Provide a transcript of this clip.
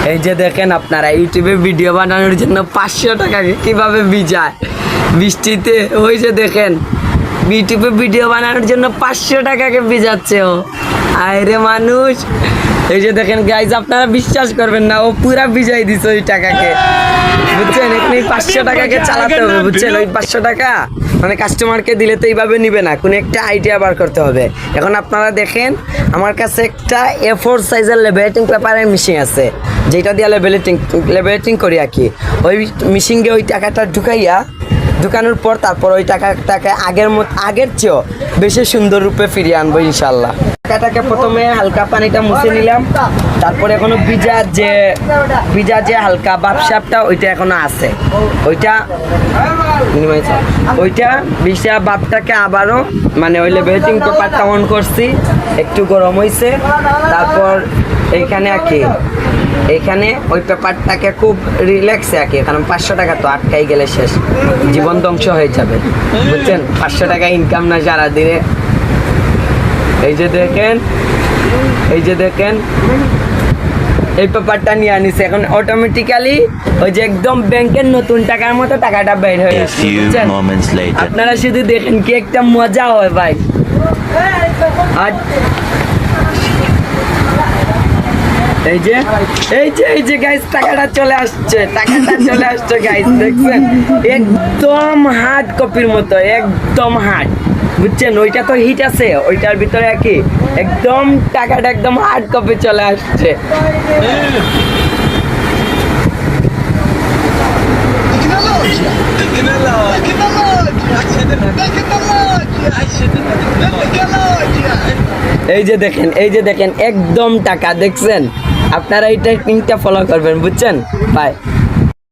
এই যে দেখেন আপনারা ইউটিউবে ভিডিও বানানোর জন্য 500 টাকাকে কিভাবে ভিজায় বৃষ্টিতে। ওই যে দেখেন ইউটিউবে ভিডিও বানানোর জন্য 500 টাকাকে ভিজাচ্ছে ও। আরে মানুষ, এই যে দেখেন গাইজ, আপনারা বিশ্বাস করবেন না, ও পুরা ভিজাই দিছে ওই টাকাকে, বুঝছেন। এখানে 500 টাকাকে চালাতে হবে, বুঝছেন। ওই 500 টাকা মানে কাস্টমারকে দিলে তো এইভাবে নিবে না, কোনো একটা আইডিয়া বার করতে হবে। এখন আপনারা দেখেন আমার কাছে একটা A4 সাইজের লেবেলিং পেপারের মেশিন আছে, যেটা দিয়ে লেবেলিং করি আর কি। ওই মেশিনকে ওই টাকাটা ঢুকানোর পর তারপর ওই টাকাটাকে আগের চেয়েও বেশি সুন্দর রূপে ফিরিয়ে আনবো ইনশাল্লাহ। টাকাটাকে প্রথমে হালকা পানিটা মুছে নিলাম, তারপরে এখনো ভিজা যে হালকা বাপসাপটা ওইটা এখনো আছে, ওইটা ভিজা বাপটাকে আবারও মানে ওই লেবেলিং পেপারটা অন করছি, একটু গরম হয়েছে। তারপর এইখানে এইখানে ওই পেপারটাকে খুব রিল্যাক্সে আঁকি, কারণ 500 টাকা তো আটকাই গেলে শেষ, জীবন ধ্বংস হয়ে যাবে, বুঝছেন। 500 টাকা ইনকাম না সারাদিনে। এই যে দেখেন এই পেপারটা নিয়ে আনিছে, এখন অটোমেটিক্যালি ওই যে একদম ব্যাংকের নতুন টাকার মতো টাকাটা বের হয়ে যাচ্ছে, বুঝছেন। আপনারা শুধু দেখেন কি একটা মজা হয় ভাই। আর এই যে গাইস টাকাটা চলে আসছে গাইস, দেখছেন। একদম হার্ড কপির মতো, একদম হার্ড, বুঝছেন। ওইটা তো হিট আছে, ওইটার ভিতরে একদম টাকাটা একদম হার্ড কপি চলে আসছে। এই যে দেখেন একদম টাকা, দেখছেন। আপনারা এই টেকনিকটা ফলো করবেন, বুঝছেন ভাই।